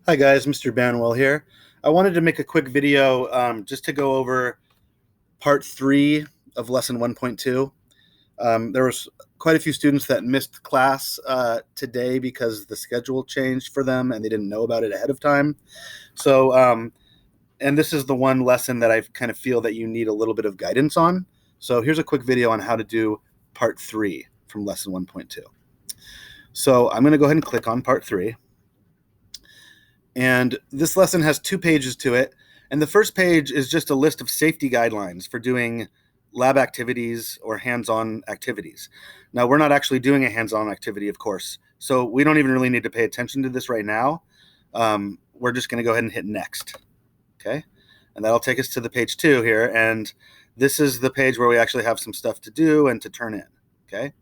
Hi guys, Mr. Banwell here. I wanted to make a quick video just to go over part 3 of lesson 1.2. There was quite a few students that missed class today because the schedule changed for them and they didn't know about it ahead of time. And this is the one lesson that I kind of feel that you need a little bit of guidance on. So here's a quick video on how to do part 3 from lesson 1.2. So I'm going to go ahead and click on part 3. And this lesson has 2 pages to it. And the first page is just a list of safety guidelines for doing lab activities or hands-on activities. Now, we're not actually doing a hands-on activity, of course, so we don't even really need to pay attention to this right now. We're just going to go ahead and hit next, okay? And that'll take us to the page 2 here, and this is the page where we actually have some stuff to do and to turn in, okay?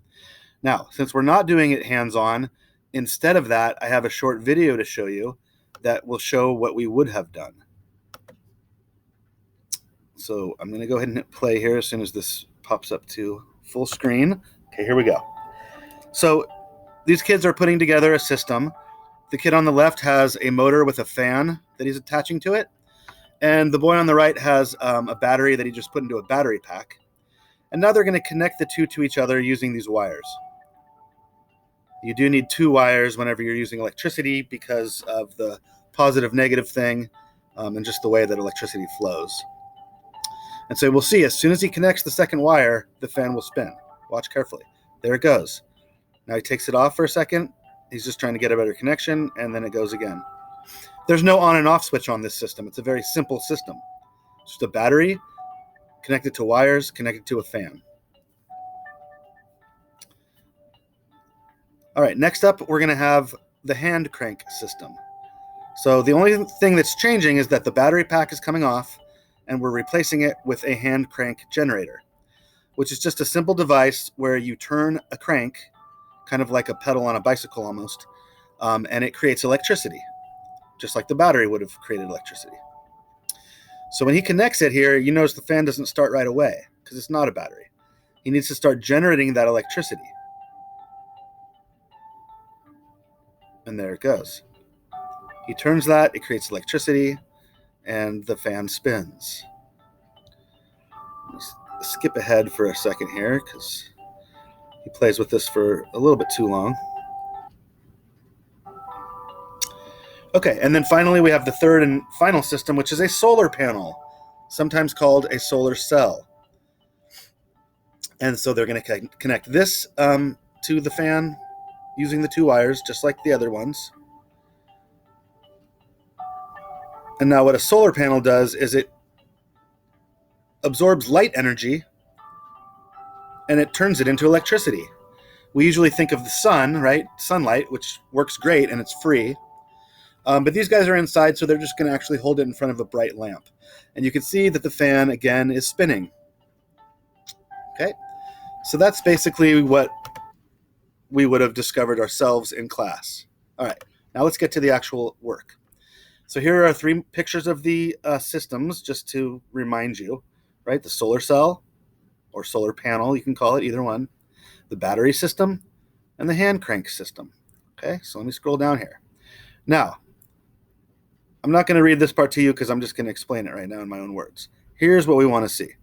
Now, since we're not doing it hands-on, instead of that, I have a short video to show you that will show what we would have done. So I'm going to go ahead and hit play here as soon as this pops up to full screen. Okay, here we go. So these kids are putting together a system. The kid on the left has a motor with a fan that he's attaching to it. And the boy on the right has a battery that he just put into a battery pack. And now they're going to connect the two to each other using these wires. You do need 2 wires whenever you're using electricity because of the positive-negative thing and just the way that electricity flows. And so we'll see, as soon as he connects the second wire, the fan will spin. Watch carefully. There it goes. Now he takes it off for a second. He's just trying to get a better connection, and then it goes again. There's no on and off switch on this system. It's a very simple system. It's just a battery connected to wires, connected to a fan. All right, next up, we're going to have the hand crank system. So the only thing that's changing is that the battery pack is coming off, and we're replacing it with a hand crank generator, which is just a simple device where you turn a crank, kind of like a pedal on a bicycle almost, and it creates electricity, just like the battery would have created electricity. So when he connects it here, you notice the fan doesn't start right away because it's not a battery. He needs to start generating that electricity. And there it goes. He turns that, it creates electricity, and the fan spins. Let's skip ahead for a second here because he plays with this for a little bit too long. Okay, and then finally we have the third and final system, which is a solar panel, sometimes called a solar cell. And so they're going to connect this to the fan using the 2 wires, just like the other ones. And now what a solar panel does is it absorbs light energy and it turns it into electricity. We usually think of the sun, right? Sunlight, which works great and it's free. But these guys are inside, so they're just going to actually hold it in front of a bright lamp. And you can see that the fan, again, is spinning. Okay? So that's basically what we would have discovered ourselves in class. All right, now let's get to the actual work. So here are 3 pictures of the systems, just to remind you, right? The solar cell, or solar panel, you can call it, either one, the battery system, and the hand crank system. Okay, so let me scroll down here. Now, I'm not going to read this part to you because I'm just going to explain it right now in my own words. Here's what we want to see.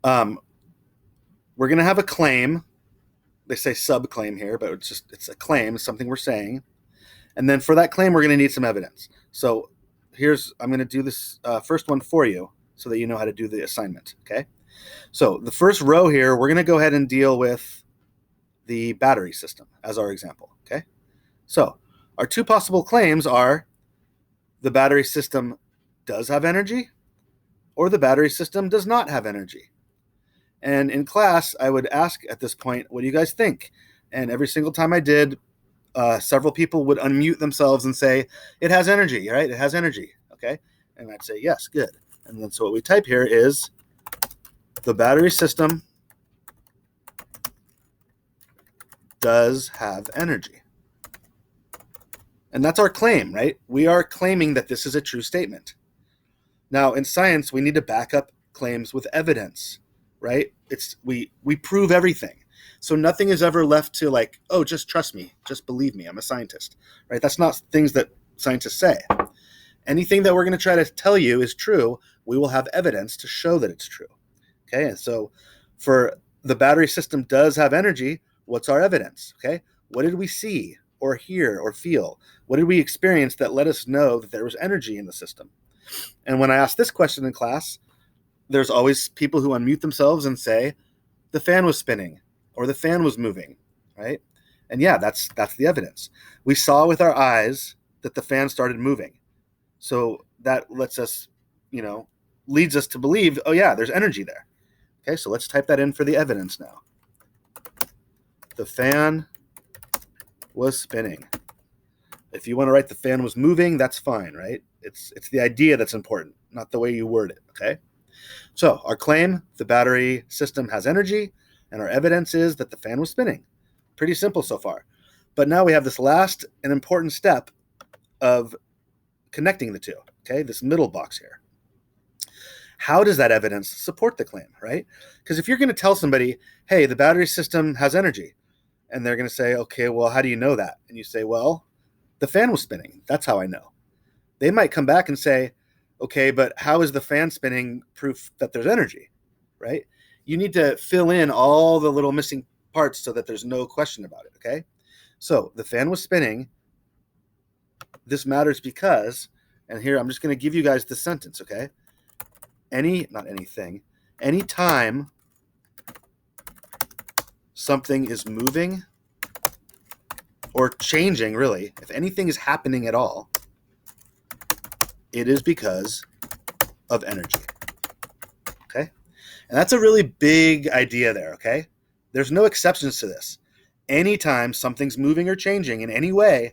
We're going to have a claim. They say subclaim here, but it's a claim. It's something we're saying. And then for that claim, we're going to need some evidence. So I'm going to do this first one for you so that you know how to do the assignment, okay? So the first row here, we're going to go ahead and deal with the battery system as our example, okay? So our 2 possible claims are the battery system does have energy or the battery system does not have energy. And in class, I would ask at this point, what do you guys think? And every single time I did, several people would unmute themselves and say, it has energy, right? It has energy, okay? And I'd say, yes, good. And then so what we type here is the battery system does have energy. And that's our claim, right? We are claiming that this is a true statement. Now, in science, we need to back up claims with evidence, right? We prove everything. So nothing is ever left to like, oh, just trust me, just believe me, I'm a scientist, right? That's not things that scientists say. Anything that we're going to try to tell you is true, we will have evidence to show that it's true. Okay, and so for the battery system does have energy, what's our evidence? Okay, what did we see or hear or feel? What did we experience that let us know that there was energy in the system? And when I ask this question in class, there's always people who unmute themselves and say, the fan was spinning or the fan was moving, right? And yeah, that's the evidence. We saw with our eyes that the fan started moving. So that lets us, leads us to believe, oh yeah, there's energy there. Okay, so let's type that in for the evidence now. The fan was spinning. If you want to write the fan was moving, that's fine, right? It's the idea that's important, not the way you word it, okay? So our claim, the battery system has energy, and our evidence is that the fan was spinning. Pretty simple so far. But now we have this last and important step of connecting the two, okay? This middle box here. How does that evidence support the claim, right? Because if you're going to tell somebody, hey, the battery system has energy, and they're going to say, okay, well, how do you know that? And you say, well, the fan was spinning. That's how I know. They might come back and say, okay, but how is the fan spinning proof that there's energy, right? You need to fill in all the little missing parts so that there's no question about it, okay? So the fan was spinning. This matters because, and here I'm just going to give you guys the sentence, okay? Anytime something is moving or changing, really, if anything is happening at all, it is because of energy, okay? And that's a really big idea there, okay? There's no exceptions to this. Anytime something's moving or changing in any way,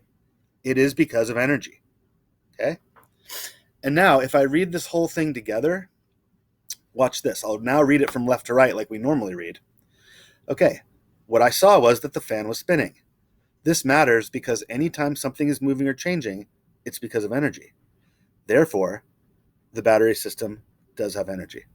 it is because of energy, okay? And now, if I read this whole thing together, watch this. I'll now read it from left to right like we normally read. Okay, what I saw was that the fan was spinning. This matters because anytime something is moving or changing, it's because of energy. Therefore, the battery system does have energy.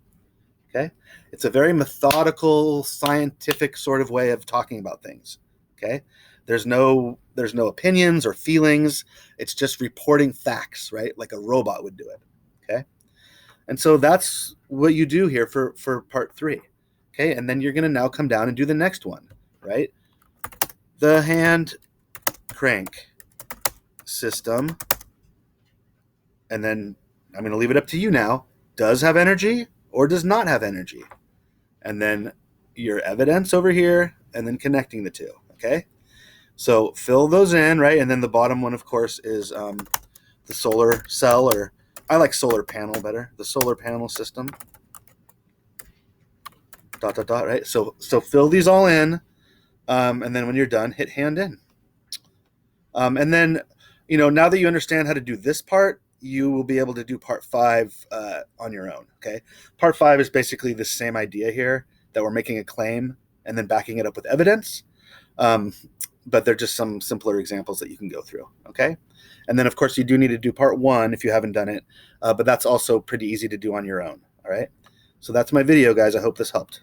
Okay? It's a very methodical, scientific sort of way of talking about things. Okay? There's no opinions or feelings. It's just reporting facts, right? Like a robot would do it. Okay? And so that's what you do here for part 3. Okay? And then you're going to now come down and do the next one, right? The hand crank system, and then I'm going to leave it up to you now, does have energy or does not have energy. And then your evidence over here, and then connecting the two, okay? So fill those in, right? And then the bottom one, of course, is the solar cell, or I like solar panel better, the solar panel system. ... right? So fill these all in, and then when you're done, hit hand in. And then, now that you understand how to do this part, you will be able to do part 5 on your own, okay? Part 5 is basically the same idea here, that we're making a claim and then backing it up with evidence. But they're just some simpler examples that you can go through, okay? And then, of course, you do need to do part 1 if you haven't done it, but that's also pretty easy to do on your own, all right? So that's my video, guys. I hope this helped.